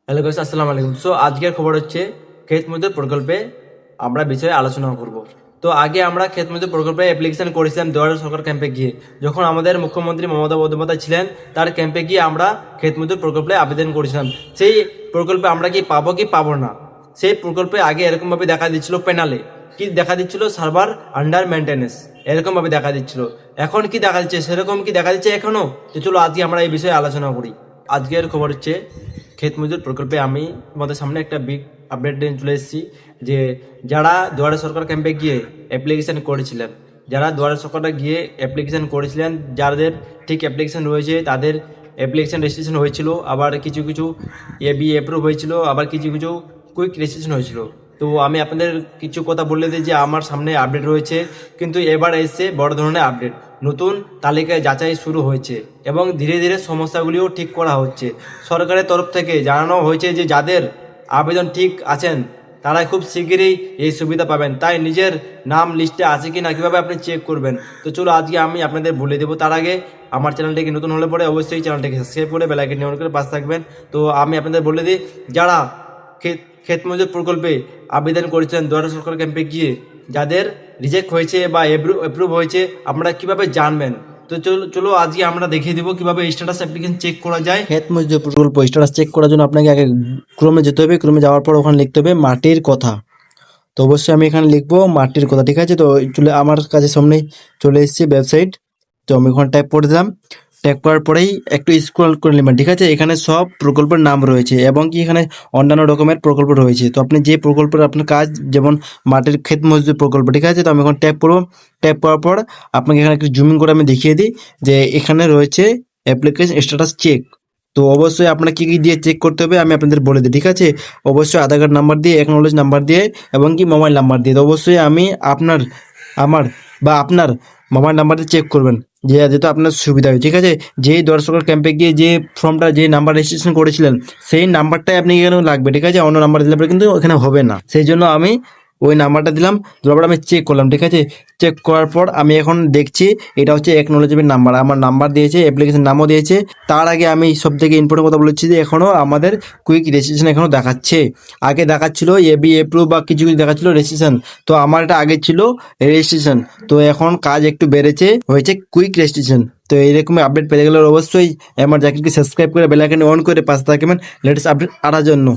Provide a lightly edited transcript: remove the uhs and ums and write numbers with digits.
Hello guys, আসসালামু আলাইকুম। So আজকের খবর হচ্ছে ক্ষেত মজদুর প্রকল্পে আমরা বিষয়ে আলোচনা করব। তো আগে আমরা ক্ষেত মজদুর প্রকল্পে অ্যাপ্লিকেশন করেছিলাম দুয়ারে সরকার ক্যাম্পে গিয়ে। যখন আমাদের মুখ্যমন্ত্রী মমতা বন্দ্যোপাধ্যায় ছিলেন, তার ক্যাম্পে গিয়ে আমরা ক্ষেত মজদুর প্রকল্পে আবেদন করেছিলাম। সেই প্রকল্পে আমরা কি পাবো কি পাবো না, সেই প্রকল্পে আগে এরকমভাবে দেখা দিচ্ছিল প্যানেলে কি দেখা দিচ্ছিল, সার্ভার আন্ডার মেনটেন্যান্স, এরকমভাবে দেখা দিচ্ছিল। এখন কি দেখা দিচ্ছে, সেরকম কি দেখা দিচ্ছে এখনো? তো চলো আজকে আমরা এই বিষয়ে আলোচনা করি। আজকের খবর হচ্ছে ক্ষেত মজদুর প্রকল্পে আমি তোমাদের সামনে একটা বিগ আপডেট নিয়ে চলে এসেছি যে যারা দুয়ারে সরকার ক্যাম্পে গিয়ে অ্যাপ্লিকেশন করেছিলেন, যারা দুয়ারে সরকারে গিয়ে অ্যাপ্লিকেশন করেছিলেন, যাদের ঠিক অ্যাপ্লিকেশন রয়েছে তাদের অ্যাপ্লিকেশন রেজিস্ট্রেশন হয়েছিল, আবার কিছু কিছু এবি অ্যাপ্রুভ হয়েছিল, আবার কিছু কিছু কুইক রেজিস্ট্রেশন হয়েছিল। তো আমি আপনাদের কিছু কথা বলে দিই যে আমার সামনে আপডেট রয়েছে, কিন্তু এবার এসে বড় ধরনের আপডেট, নতুন তালিকায় যাচাই শুরু হয়েছে এবং ধীরে ধীরে সমস্যাগুলিও ঠিক করা হচ্ছে। সরকারের তরফ থেকে জানানো হয়েছে যে যাদের আবেদন ঠিক আছেন তারা খুব শিগগিরই এই সুবিধা পাবেন। তাই নিজের নাম লিস্টে আছে কি না কীভাবে আপনি চেক করবেন, তো চলো আজকে আমি আপনাদের বলে দেবো। তার আগে আমার চ্যানেলটিকে নতুন হলে পরে অবশ্যই চ্যানেলটিকে সাবস্ক্রাইব করে বেল আইকনটি অন করে পাশে থাকবেন। তো আমি আপনাদের বলে দিই, যারা ক্ষেত মজদুর প্রকল্পে আবেদন করেছেন দুয়ারে সরকার ক্যাম্পে গিয়ে, যাদের রিজেক্ট হয়েছে বা অ্যাপ্রুভ হয়েছে, আপনারা কিভাবে জানবেন? তো চলো আজকে আমরা দেখিয়ে দেবো কিভাবে স্ট্যাটাস অ্যাপ্লিকেশন চেক করা যায়। ক্ষেত মজদুর প্রকল্প স্ট্যাটাস চেক করার জন্য আপনাকে আগে ক্রমে যেতে হবে। ক্রমে যাওয়ার পর ওখানে লিখতে হবে মাটির কথা। তো অবশ্যই আমি এখানে লিখবো মাটির কথা, ঠিক আছে? তো চলে আমার কাছে সামনে চলে এসেছে ওয়েবসাইট। তো আমি ওখানে টাইপ করে দিলাম। টাইপ করার পরেই একটু স্ক্রল করে নেবেন, ঠিক আছে? এখানে সব প্রকল্পের নাম রয়েছে এবং কি এখানে অন্যান্য রকমের প্রকল্প রয়েছে। তো আপনি যে প্রকল্পের আপনার কাজ, যেমন মাটির ক্ষেত মজদুর প্রকল্প, ঠিক আছে? তো আমি এখন ট্যাপ করবো। ট্যাপ করার পর আপনাকে এখানে একটু জুমিং করে আমি দেখিয়ে দিই যে এখানে রয়েছে অ্যাপ্লিকেশন স্ট্যাটাস চেক। তো অবশ্যই আপনার কি কি দিয়ে চেক করতে হবে আমি আপনাদের বলে দিই, ঠিক আছে? অবশ্যই আধার কার্ড নাম্বার দিয়ে, অ্যাকনোলেজ নাম্বার দিয়ে এবং কি মোবাইল নাম্বার দিয়ে। তো অবশ্যই আমি আপনার মোবাইল নাম্বার দিয়ে চেক করবেন, যেহেতু আপনার সুবিধা হয়, ঠিক আছে? যেই দর্শকের ক্যাম্পে গিয়ে যে ফর্মটা, যে নাম্বার রেজিস্ট্রেশন করেছিলেন, সেই নাম্বারটাই আপনি এখানে লাগবে, ঠিক আছে? অন্য নাম্বার দিলে পরে কিন্তু ওখানে হবে না। সেই জন্য আমি ওই নাম্বারটা দিলাম, তারপর আমি চেক করলাম, ঠিক আছে? চেক করার পর আমি এখন দেখছি এটা হচ্ছে একনোলেজমেন্ট নাম্বার, আমার নাম্বার দিয়েছে, অ্যাপ্লিকেশন নামও দিয়েছে। তার আগে আমি সব থেকে ইম্পর্টেন্ট কথা বলেছি যে এখনও আমাদের কুইক রেজিস্ট্রেশন এখনও দেখাচ্ছে। আগে দেখাচ্ছিল এবি অ্যাপ্রুভ বা কিছু কিছু দেখাচ্ছিল রেজিস্ট্রেশন। তো আমার এটা আগে ছিল রেজিস্ট্রেশন, তো এখন কাজ একটু বেড়েছে, হয়েছে কুইক রেজিস্ট্রেশন। তো এইরকম আপডেট পেতে গেলে অবশ্যই আমার চ্যানেলকে সাবস্ক্রাইব করে বেল আইকন অন করে পাশে থাকবেন লেটেস্ট আপডেট আনার জন্য।